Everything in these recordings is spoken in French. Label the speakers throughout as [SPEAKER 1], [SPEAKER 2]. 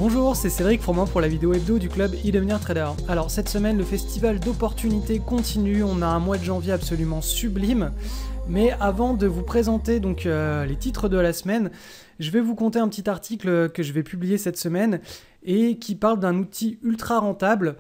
[SPEAKER 1] Bonjour, c'est Cédric Froment pour la vidéo hebdo du club e-devenir trader. Alors cette semaine, le festival d'opportunités continue, on a un mois de janvier absolument sublime. Mais avant de vous présenter donc les titres de la semaine, je vais vous conter un petit article que je vais publier cette semaine et qui parle d'un outil ultra rentable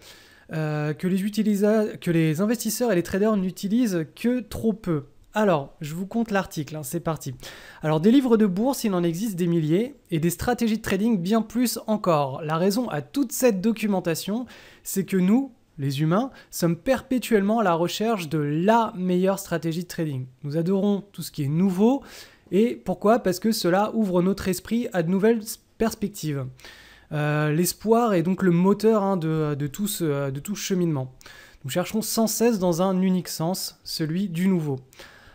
[SPEAKER 1] que les investisseurs et les traders n'utilisent que trop peu. Alors, je vous conte l'article, c'est parti. Alors, des livres de bourse, il en existe des milliers, et des stratégies de trading bien plus encore. La raison à toute cette documentation, c'est que nous, les humains, sommes perpétuellement à la recherche de la meilleure stratégie de trading. Nous adorons tout ce qui est nouveau, et pourquoi ? Parce que cela ouvre notre esprit à de nouvelles perspectives. L'espoir est donc le moteur de tout ce cheminement. Nous cherchons sans cesse dans un unique sens, celui du nouveau.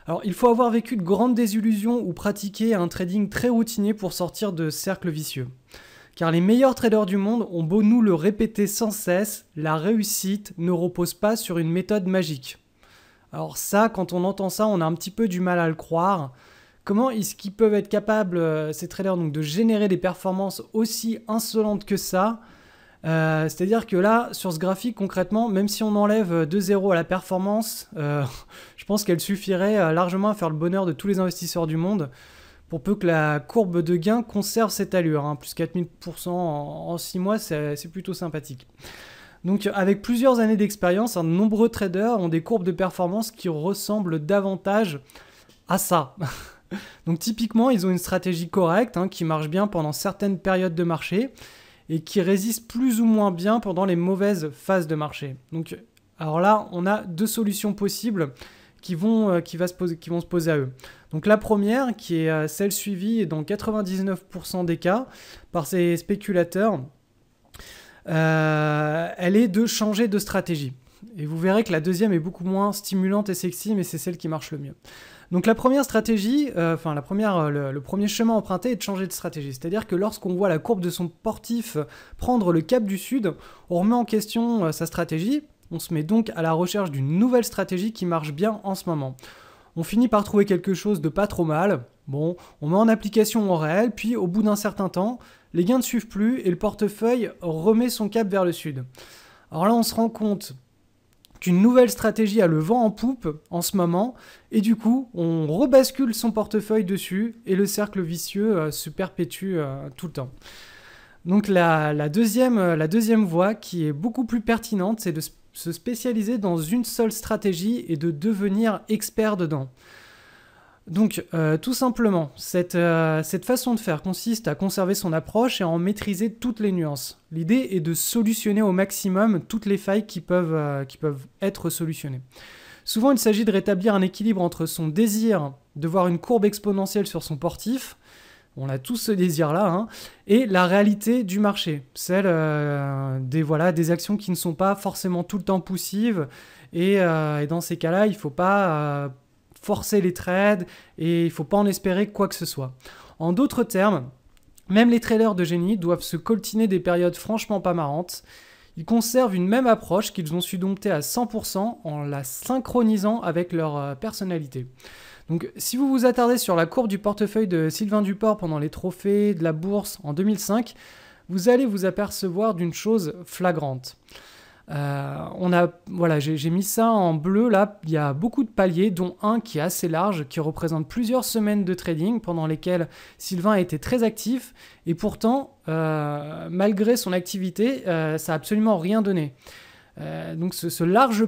[SPEAKER 1] Alors, il faut avoir vécu de grandes désillusions ou pratiquer un trading très routinier pour sortir de cercles vicieux. Car les meilleurs traders du monde ont beau nous le répéter sans cesse, la réussite ne repose pas sur une méthode magique. Alors ça, quand on entend ça, on a un petit peu du mal à le croire. Comment est-ce qu'ils peuvent être capables, ces traders, donc, de générer des performances aussi insolentes que ça ? C'est-à-dire que là, sur ce graphique, concrètement, même si on enlève 2-0 à la performance, je pense qu'elle suffirait largement à faire le bonheur de tous les investisseurs du monde, pour peu que la courbe de gain conserve cette allure. Plus 4000% en 6 mois, c'est plutôt sympathique. Donc avec plusieurs années d'expérience, de nombreux traders ont des courbes de performance qui ressemblent davantage à ça. Donc typiquement, ils ont une stratégie correcte, qui marche bien pendant certaines périodes de marché, et qui résistent plus ou moins bien pendant les mauvaises phases de marché. Donc, alors là, on a deux solutions possibles qui vont se poser à eux. Donc la première, qui est celle suivie dans 99% des cas par ces spéculateurs, elle est de changer de stratégie. Et vous verrez que la deuxième est beaucoup moins stimulante et sexy, mais c'est celle qui marche le mieux. Donc la première stratégie, le premier chemin emprunté est de changer de stratégie. C'est-à-dire que lorsqu'on voit la courbe de son portif prendre le cap du sud, on remet en question sa stratégie. On se met donc à la recherche d'une nouvelle stratégie qui marche bien en ce moment. On finit par trouver quelque chose de pas trop mal. Bon, on met en application au réel, puis au bout d'un certain temps, les gains ne suivent plus et le portefeuille remet son cap vers le sud. Alors là, on se rend compte qu'une nouvelle stratégie a le vent en poupe en ce moment, et du coup, on rebascule son portefeuille dessus, et le cercle vicieux se perpétue tout le temps. Donc la deuxième voie, qui est beaucoup plus pertinente, c'est de se spécialiser dans une seule stratégie et de devenir expert dedans. Donc, tout simplement, cette façon de faire consiste à conserver son approche et à en maîtriser toutes les nuances. L'idée est de solutionner au maximum toutes les failles qui peuvent être solutionnées. Souvent, il s'agit de rétablir un équilibre entre son désir de voir une courbe exponentielle sur son portif, on a tous ce désir-là, et la réalité du marché, celle des actions qui ne sont pas forcément tout le temps poussives, et dans ces cas-là, il ne faut pas forcer les trades et il ne faut pas en espérer quoi que ce soit. En d'autres termes, même les traders de génie doivent se coltiner des périodes franchement pas marrantes. Ils conservent une même approche qu'ils ont su dompter à 100% en la synchronisant avec leur personnalité. Donc si vous vous attardez sur la courbe du portefeuille de Sylvain Duport pendant les trophées de la bourse en 2005, vous allez vous apercevoir d'une chose flagrante. J'ai mis ça en bleu là, il y a beaucoup de paliers, dont un qui est assez large, qui représente plusieurs semaines de trading pendant lesquelles Sylvain a été très actif, et pourtant, malgré son activité, ça n'a absolument rien donné. Donc ce large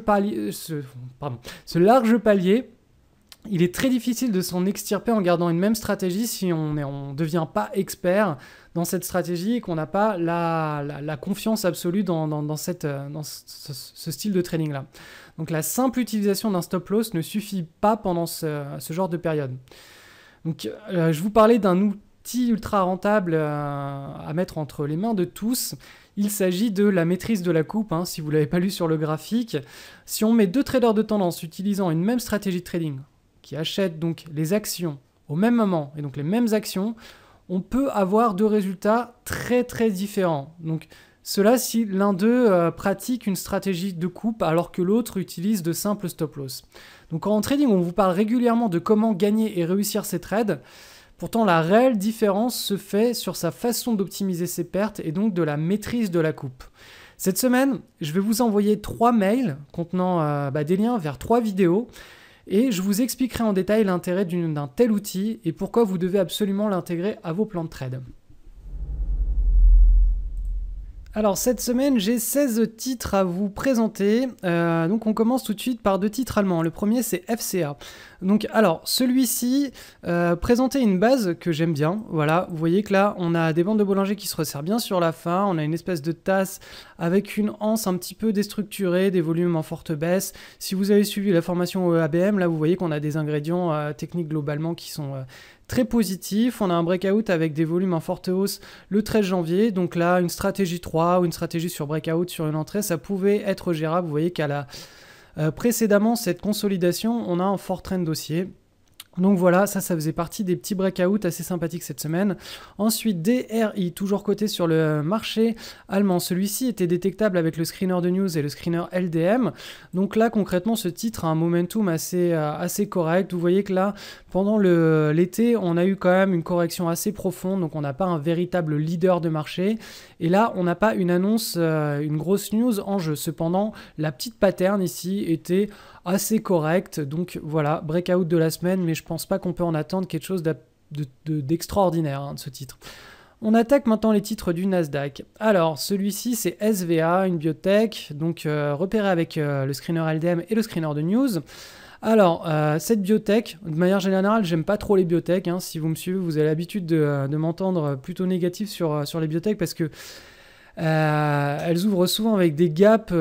[SPEAKER 1] palier, il est très difficile de s'en extirper en gardant une même stratégie si on ne devient pas expert dans cette stratégie et qu'on n'a pas la confiance absolue dans ce style de trading-là. Donc la simple utilisation d'un stop-loss ne suffit pas pendant ce genre de période. Donc je vous parlais d'un outil ultra rentable à mettre entre les mains de tous. Il s'agit de la maîtrise de la coupe, si vous ne l'avez pas lu sur le graphique. Si on met deux traders de tendance utilisant une même stratégie de trading, qui achètent donc les actions au même moment, et donc les mêmes actions, on peut avoir deux résultats très très différents. Donc cela si l'un d'eux pratique une stratégie de coupe alors que l'autre utilise de simples stop-loss. Donc en trading, on vous parle régulièrement de comment gagner et réussir ces trades. Pourtant, la réelle différence se fait sur sa façon d'optimiser ses pertes et donc de la maîtrise de la coupe. Cette semaine, je vais vous envoyer 3 mails contenant des liens vers 3 vidéos et je vous expliquerai en détail l'intérêt d'un tel outil et pourquoi vous devez absolument l'intégrer à vos plans de trade. Alors cette semaine, j'ai 16 titres à vous présenter. Donc on commence tout de suite par 2 titres allemands. Le premier, c'est FCA. Donc alors, celui-ci présentait une base que j'aime bien. Voilà, vous voyez que là, on a des bandes de Bollinger qui se resserrent bien sur la fin. On a une espèce de tasse avec une anse un petit peu déstructurée, des volumes en forte baisse. Si vous avez suivi la formation ABM, là, vous voyez qu'on a des ingrédients techniques globalement qui sont très positifs. On a un breakout avec des volumes en forte hausse le 13 janvier. Donc là, une stratégie 3 ou une stratégie sur breakout sur une entrée, ça pouvait être gérable. Vous voyez qu'à la précédemment cette consolidation, on a un fort trend haussier. Donc voilà, ça faisait partie des petits breakouts assez sympathiques cette semaine. Ensuite, DRI, toujours coté sur le marché allemand. Celui-ci était détectable avec le screener de news et le screener LDM. Donc là, concrètement, ce titre a un momentum assez correct. Vous voyez que là, pendant l'été, on a eu quand même une correction assez profonde. Donc on n'a pas un véritable leader de marché. Et là, on n'a pas une annonce, une grosse news en jeu. Cependant, la petite pattern ici était assez correcte. Donc voilà, breakout de la semaine, mais je pense pas qu'on peut en attendre quelque chose d'extraordinaire de ce titre. On attaque maintenant les titres du Nasdaq. Alors, celui-ci, c'est SVA, une biotech, donc repéré avec le screener LDM et le screener de news. Alors, cette biotech, de manière générale, j'aime pas trop les biotech. Si vous me suivez, vous avez l'habitude de m'entendre plutôt négatif sur les biotech parce que elles ouvrent souvent avec des gaps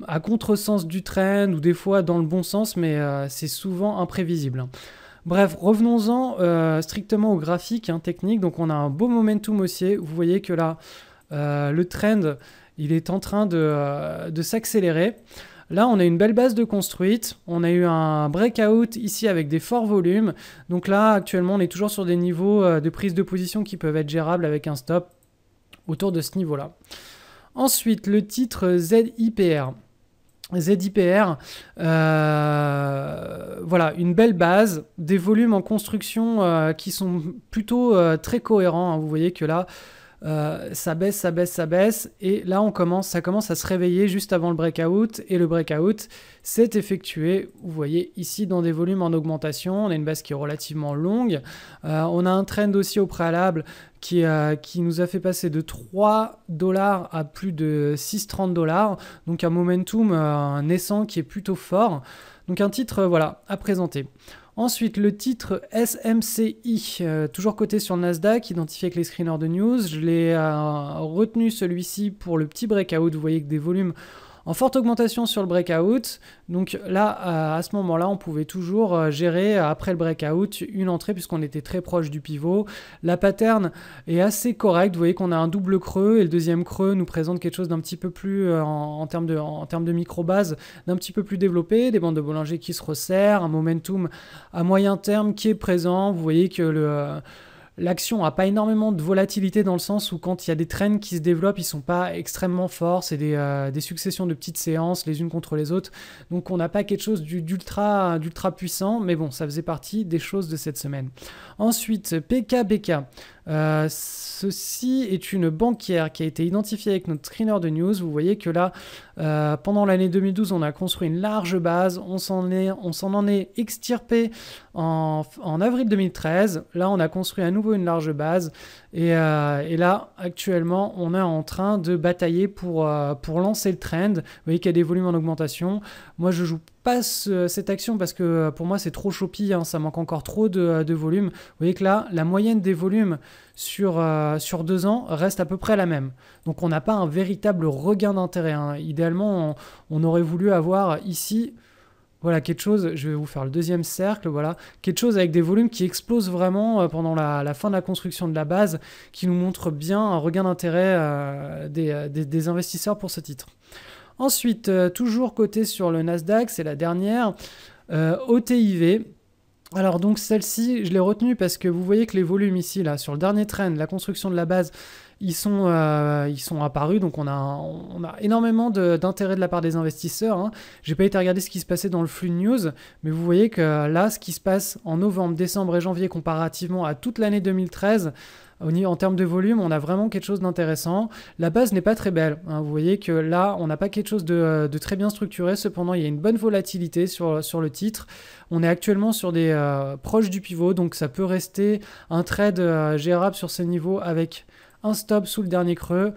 [SPEAKER 1] à contresens du trend ou des fois dans le bon sens, mais c'est souvent imprévisible. Bref, revenons-en strictement au graphique technique. Donc on a un beau momentum haussier. Vous voyez que là, le trend, il est en train de s'accélérer. Là, on a une belle base de construite. On a eu un breakout ici avec des forts volumes. Donc là, actuellement, on est toujours sur des niveaux de prise de position qui peuvent être gérables avec un stop autour de ce niveau-là. Ensuite, le titre ZIPR. ZIPR, voilà, une belle base, des volumes en construction qui sont plutôt très cohérents. Vous voyez que là, ça baisse, et là ça commence à se réveiller juste avant le breakout, et le breakout s'est effectué, vous voyez ici, dans des volumes en augmentation. On a une base qui est relativement longue, on a un trend aussi au préalable qui nous a fait passer de 3 $ à plus de 6,30 $, donc un momentum naissant qui est plutôt fort, donc un titre voilà, à présenter. Ensuite, le titre SMCI, toujours coté sur le Nasdaq, identifié avec les screeners de news. Je l'ai retenu celui-ci pour le petit breakout. Vous voyez que des volumes en forte augmentation sur le breakout. Donc là, à ce moment-là, on pouvait toujours gérer après le breakout une entrée puisqu'on était très proche du pivot. La pattern est assez correcte. Vous voyez qu'on a un double creux et le deuxième creux nous présente quelque chose d'un petit peu plus, en termes de micro-base, d'un petit peu plus développé. Des bandes de Bollinger qui se resserrent, un momentum à moyen terme qui est présent. Vous voyez que l'action n'a pas énormément de volatilité dans le sens où quand il y a des trends qui se développent, ils ne sont pas extrêmement forts. C'est des successions de petites séances les unes contre les autres. Donc on n'a pas quelque chose d'ultra puissant. Mais bon, ça faisait partie des choses de cette semaine. Ensuite, PKBK. Ceci est une banquière qui a été identifiée avec notre screener de news. Vous voyez que là, pendant l'année 2012, on a construit une large base. On s'en en est extirpé en avril 2013. Là, on a construit à nouveau une large base. Et là, actuellement, on est en train de batailler pour lancer le trend. Vous voyez qu'il y a des volumes en augmentation. Moi, je joue pas cette action parce que pour moi, c'est trop choppy. Ça manque encore trop de volume. Vous voyez que là, la moyenne des volumes sur 2 ans reste à peu près la même. Donc, on n'a pas un véritable regain d'intérêt. Idéalement, on aurait voulu avoir ici... Voilà, quelque chose, je vais vous faire le deuxième cercle, voilà, quelque chose avec des volumes qui explosent vraiment pendant la fin de la construction de la base, qui nous montre bien un regain d'intérêt des investisseurs pour ce titre. Ensuite, toujours coté sur le Nasdaq, c'est la dernière, OTIV. Alors donc celle-ci, je l'ai retenue parce que vous voyez que les volumes ici, là, sur le dernier trend, la construction de la base ils sont apparus, donc on a énormément d'intérêt de la part des investisseurs. Hein. J'ai pas été regarder ce qui se passait dans le flux de news, mais vous voyez que là, ce qui se passe en novembre, décembre et janvier comparativement à toute l'année 2013, en termes de volume, on a vraiment quelque chose d'intéressant. La base n'est pas très belle. Hein. Vous voyez que là, on n'a pas quelque chose de très bien structuré. Cependant, il y a une bonne volatilité sur le titre. On est actuellement sur des proches du pivot, donc ça peut rester un trade gérable sur ces niveaux avec un stop sous le dernier creux.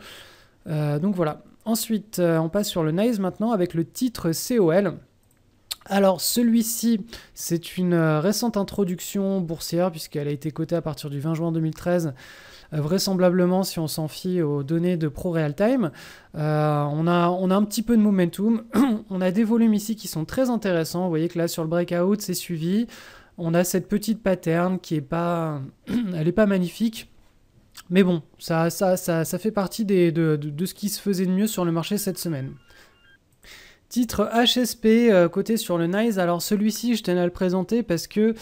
[SPEAKER 1] Donc voilà. Ensuite, on passe sur le NYSE maintenant avec le titre COL. Alors celui-ci, c'est une récente introduction boursière puisqu'elle a été cotée à partir du 20 juin 2013, vraisemblablement si on s'en fie aux données de ProRealTime. On a un petit peu de momentum, on a des volumes ici qui sont très intéressants, vous voyez que là sur le breakout c'est suivi, on a cette petite pattern qui est pas, elle n'est pas magnifique. Mais bon, ça fait partie de ce qui se faisait de mieux sur le marché cette semaine. Titre HSP coté sur le NYSE. Alors celui-ci, je tenais à le présenter parce que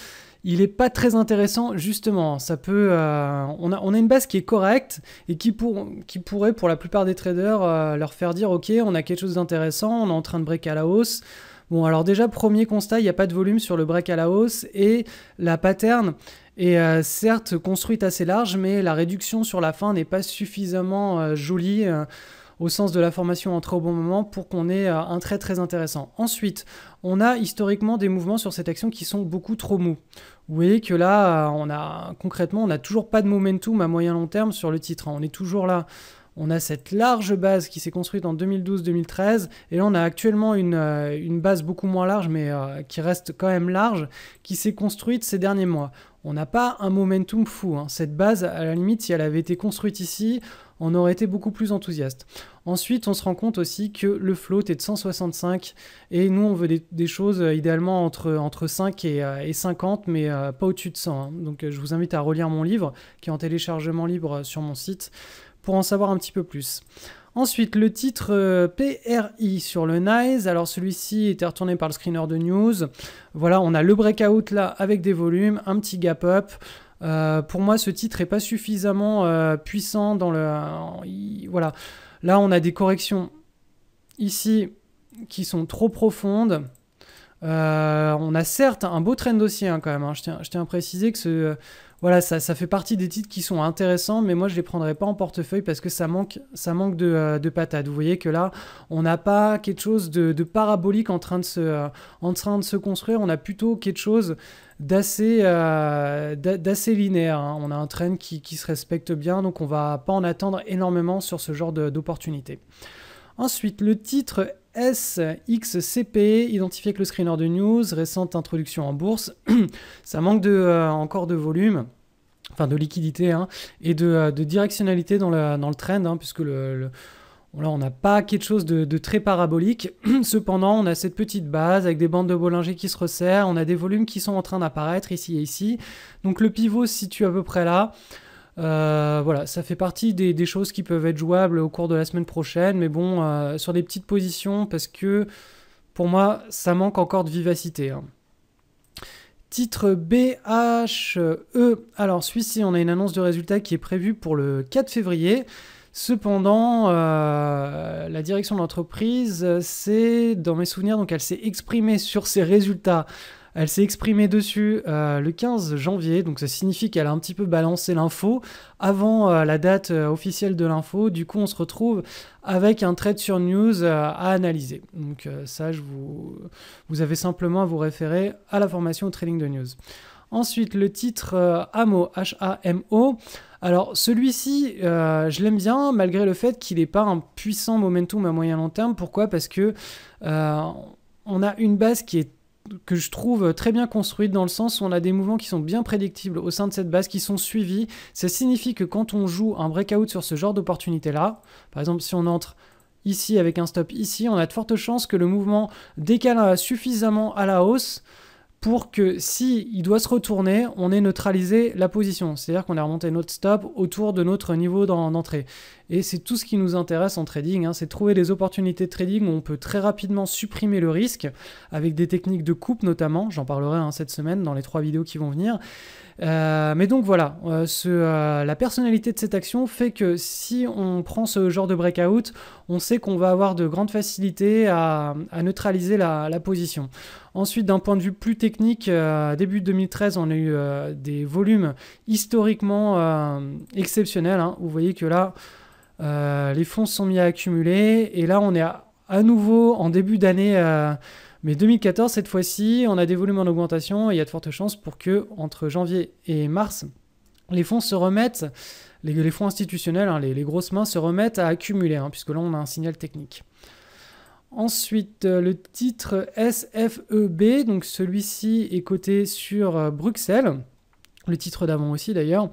[SPEAKER 1] il n'est pas très intéressant justement. Ça peut, on a une base qui est correcte et qui pourrait pour la plupart des traders leur faire dire ok, on a quelque chose d'intéressant, on est en train de break à la hausse. Bon alors déjà premier constat, il n'y a pas de volume sur le break à la hausse et la pattern est certes construite assez large, mais la réduction sur la fin n'est pas suffisamment jolie. Au sens de la formation entrée au bon moment pour qu'on ait un trade très intéressant. Ensuite, on a historiquement des mouvements sur cette action qui sont beaucoup trop mous. Vous voyez que là, concrètement, on n'a toujours pas de momentum à moyen long terme sur le titre. Hein. On est toujours là. On a cette large base qui s'est construite en 2012-2013 et là on a actuellement une base beaucoup moins large mais qui reste quand même large qui s'est construite ces derniers mois. On n'a pas un momentum fou. Hein. Cette base, à la limite, si elle avait été construite ici, on aurait été beaucoup plus enthousiaste. Ensuite, on se rend compte aussi que le float est de 165 et nous, on veut des choses idéalement entre 5 et 50, mais pas au-dessus de 100. Hein. Donc, je vous invite à relire mon livre qui est en téléchargement libre sur mon site pour en savoir un petit peu plus. Ensuite, le titre PRI sur le NYSE. Alors, celui-ci était retourné par le screener de news. Voilà, on a le breakout là avec des volumes, un petit gap up. Pour moi, ce titre n'est pas suffisamment puissant dans le... Voilà. Là, on a des corrections ici qui sont trop profondes. On a certes un beau trend haussier hein, quand même. Hein. Je tiens à préciser que voilà, ça fait partie des titres qui sont intéressants, mais moi je ne les prendrai pas en portefeuille parce que ça manque de patates. Vous voyez que là, on n'a pas quelque chose de parabolique en train de se construire. On a plutôt quelque chose d'assez linéaire. Hein. On a un trend qui se respecte bien, donc on ne va pas en attendre énormément sur ce genre d'opportunité. Ensuite, le titre SXCP, identifié avec le screener de news, récente introduction en bourse. Ça manque encore de volume, enfin de liquidité hein, et de directionnalité dans le trend, hein, puisque là, on n'a pas quelque chose de très parabolique. Cependant, on a cette petite base avec des bandes de Bollinger qui se resserrent, on a des volumes qui sont en train d'apparaître ici et ici. Donc le pivot se situe à peu près là. Voilà, ça fait partie des choses qui peuvent être jouables au cours de la semaine prochaine, mais bon, sur des petites positions, parce que pour moi, ça manque encore de vivacité. Hein. Titre BHE. Alors, celui-ci, on a une annonce de résultat qui est prévue pour le 4 février. Cependant, la direction de l'entreprise, c'est, dans mes souvenirs, donc elle s'est exprimée sur ses résultats. Elle s'est exprimée dessus le 15 janvier, donc ça signifie qu'elle a un petit peu balancé l'info avant la date officielle de l'info. Du coup, on se retrouve avec un trade sur news à analyser. Donc ça, vous avez simplement à vous référer à la formation au trading de news. Ensuite, le titre HAMO, H-A-M-O. Alors, celui-ci, je l'aime bien, malgré le fait qu'il n'ait pas un puissant momentum à moyen long terme. Pourquoi ? Parce que on a une base que je trouve très bien construite dans le sens où on a des mouvements qui sont bien prédictibles au sein de cette base, qui sont suivis. Ça signifie que quand on joue un breakout sur ce genre d'opportunité-là, par exemple si on entre ici avec un stop ici, on a de fortes chances que le mouvement décale suffisamment à la hausse pour que s'il doit se retourner, on ait neutralisé la position. C'est-à-dire qu'on a remonté notre stop autour de notre niveau d'entrée. Et c'est tout ce qui nous intéresse en trading, hein, c'est trouver des opportunités de trading où on peut très rapidement supprimer le risque, avec des techniques de coupe notamment, j'en parlerai cette semaine dans les 3 vidéos qui vont venir. Mais donc voilà, la personnalité de cette action fait que si on prend ce genre de breakout, on sait qu'on va avoir de grandes facilités à neutraliser la position. Ensuite, d'un point de vue plus technique, début 2013, on a eu des volumes historiquement exceptionnels, hein. Vous voyez que là, les fonds se sont mis à accumuler, et là on est à nouveau en début d'année, mais 2014 cette fois-ci, on a des volumes en augmentation, et il y a de fortes chances pour que entre janvier et mars, les fonds se remettent, les fonds institutionnels, hein, les grosses mains se remettent à accumuler, hein, puisque là on a un signal technique. Ensuite, le titre SFEB, donc celui-ci est coté sur Bruxelles, le titre d'avant aussi d'ailleurs.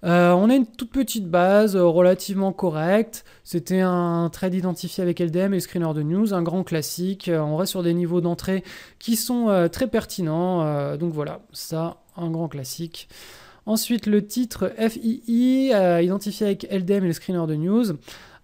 [SPEAKER 1] On a une toute petite base relativement correcte. C'était un trade identifié avec LDM et le screener de news, un grand classique. On reste sur des niveaux d'entrée qui sont très pertinents. Donc voilà, ça, un grand classique. Ensuite, le titre FII, identifié avec LDM et le screener de news.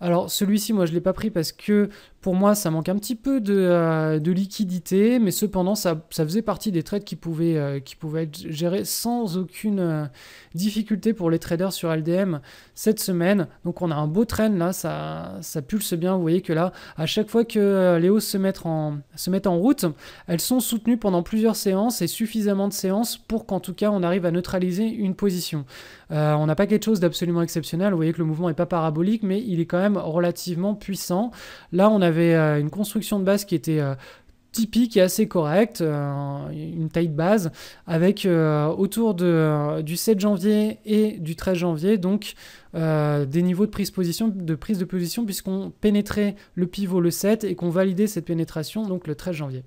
[SPEAKER 1] Alors celui-ci, moi je ne l'ai pas pris parce que pour moi ça manque un petit peu de liquidité, mais cependant ça faisait partie des trades qui pouvaient être gérés sans aucune difficulté pour les traders sur LDM cette semaine. Donc on a un beau trend là, ça pulse bien. Vous voyez que là, à chaque fois que les hausses se mettent en route, elles sont soutenues pendant plusieurs séances et suffisamment de séances pour qu'en tout cas on arrive à neutraliser une position. On n'a pas quelque chose d'absolument exceptionnel. Vous voyez que le mouvement n'est pas parabolique, mais il est quand même relativement puissant. Là, on avait une construction de base qui était typique et assez correcte, une taille de base, avec autour du 7 janvier et du 13 janvier, donc des niveaux de prise de position, puisqu'on pénétrait le pivot le 7 et qu'on validait cette pénétration donc le 13 janvier.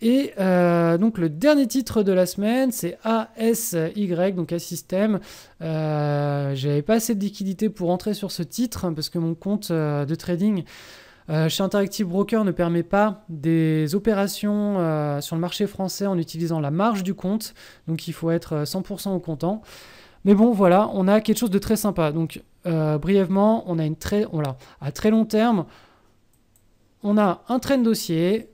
[SPEAKER 1] Et donc le dernier titre de la semaine, c'est ASY, donc A-System. J'avais pas assez de liquidité pour entrer sur ce titre parce que mon compte de trading chez Interactive Broker ne permet pas des opérations sur le marché français en utilisant la marge du compte. Donc il faut être 100% au comptant. Mais bon, voilà, on a quelque chose de très sympa. Donc brièvement, on a à très long terme, on a un trend dossier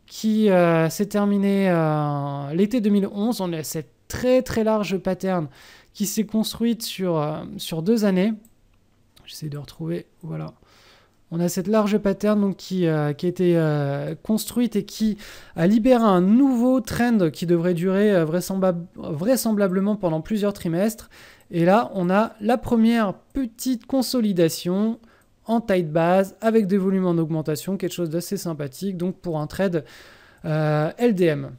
[SPEAKER 1] qui s'est terminé l'été 2011. On a cette très très large pattern qui s'est construite sur 2 années. J'essaie de retrouver, voilà. On a cette large pattern donc, qui a été construite et qui a libéré un nouveau trend qui devrait durer vraisemblablement pendant plusieurs trimestres. Et là, on a la première petite consolidation en taille de base avec des volumes en augmentation, quelque chose d'assez sympathique donc pour un trade LDM.